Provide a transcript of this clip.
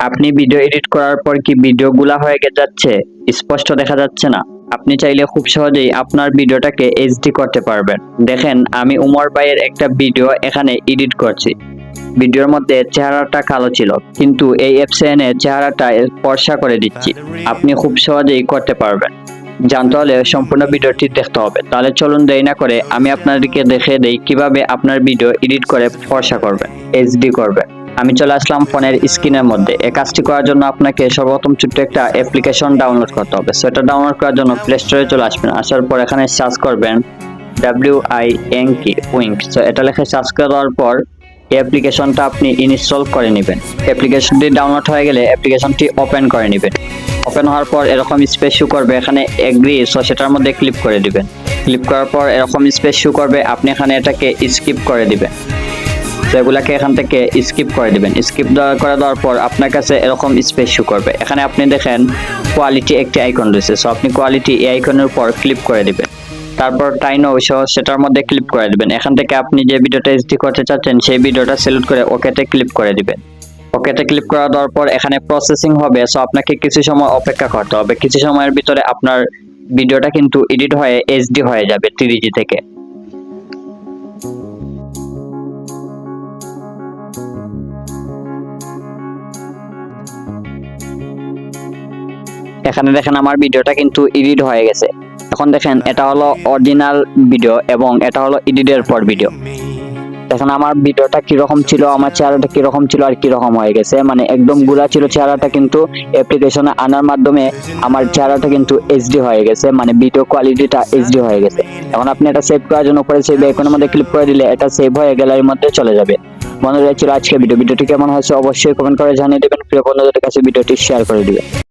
আপনি video edit করার পর কি ভিডিওগুলা হয়ে যাচ্ছে, স্পষ্ট দেখা যাচ্ছে না? আপনি চাইলে খুব সহজেই আপনার ভিডিওটাকে এইচডি করতে পারবেন। দেখেন, আমি উমর ভাইয়ের একটা ভিডিও এখানে এডিট করছি। ভিডিওর মধ্যে চেহারাটা কালো ছিল, কিন্তু এই অ্যাপসে এনে চেহারাটা ফর্সা করে দিচ্ছি। আপনি খুব সহজেই করতে পারবেন। জানতে হলে সম্পূর্ণ ভিডিওটি দেখতে হবে। তাহলে চলুন দেরি না করে আমি আপনাদেরকে দেখিয়ে দেই কিভাবে আপনার ভিডিও এডিট করে ফর্সা করবেন, এইচডি করবেন। আমি চলে আসলাম ফোনের স্ক্রিনের মধ্যে। এই কাজটি করার জন্য আপনাকে সর্বপ্রথম ছোট্ট একটা অ্যাপ্লিকেশন ডাউনলোড করতে হবে। সো এটা ডাউনলোড করার জন্য প্লে স্টোরে চলে আসবেন। আসার পর এখানে সার্চ করবেন WINK। সো এটা লিখে সার্চ করে দেওয়ার পর এই অ্যাপ্লিকেশনটা আপনি ইনস্টল করে নেবেন। অ্যাপ্লিকেশনটি ডাউনলোড হয়ে গেলে অ্যাপ্লিকেশনটি ওপেন করে নেবেন। ওপেন হওয়ার পর এরকম স্পেস শো করবে, এখানে এগ্রি, সো সেটার মধ্যে ক্লিক করে দিবেন। ক্লিক করার পর এরকম স্পেস শো করবে, আপনি এখানে এটাকে স্কিপ করে দিবেন। সেগুলাকে এখান থেকে স্কিপ করে দিবেন। স্কিপ করে দেওয়ার পর আপনার কাছে এরকম স্পেস শো করবে। এখানে আপনি দেখেন কোয়ালিটি একটি আইকন রয়েছে, সো আপনি কোয়ালিটি এই আইকনের উপর ক্লিক করে দিবেন। তারপর টাইনো সহ সেটার মধ্যে ক্লিক করে দিবেন। এখান থেকে আপনি যে ভিডিওটা এইচডি করতে চাচ্ছেন সেই ভিডিওটা সিলেক্ট করে ওকেতে ক্লিক করে দিবেন। ওকেতে ক্লিক করে দেওয়ার পর এখানে প্রসেসিং হবে, সো আপনাকে কিছু সময় অপেক্ষা করতে হবে। কিছু সময়ের ভিতরে আপনার ভিডিওটা কিন্তু এডিট হয়ে এইচডি হয়ে যাবে 3G থেকে। এখানে দেখেন আমার ভিডিওটা কিন্তু এডিট হয়ে গেছে। এখন দেখেন এটা হলো অরিজিনাল ভিডিও এবং এটা হলো এডিটের পর ভিডিও। দেখেন আমার ভিডিওটা কিরকম ছিল, আমার চেহারাটা কিরকম ছিল আর কিরকম হয়ে গেছে, মানে একদম গুলা ছিল চেহারাটা, কিন্তু অ্যাপ্লিকেশনে আনার মাধ্যমে আমার চেহারাটা কিন্তু এইচডি হয়ে গেছে, মানে ভিডিও কোয়ালিটিটা এইচডি হয়ে গেছে। এখন আপনি এটা সেভ করার জন্য উপরে সেভ আইকনের মধ্যে ক্লিক করে দিলে এটা সেভ হয়ে গ্যালারির মধ্যে চলে যাবে। বন্ধুরা, ছিল আজকে ভিডিওটি কেমন হয়েছে অবশ্যই কমেন্ট করে জানিয়ে দেবেন। প্রিয় বন্ধুদের কাছে ভিডিওটি শেয়ার করে দিবেন।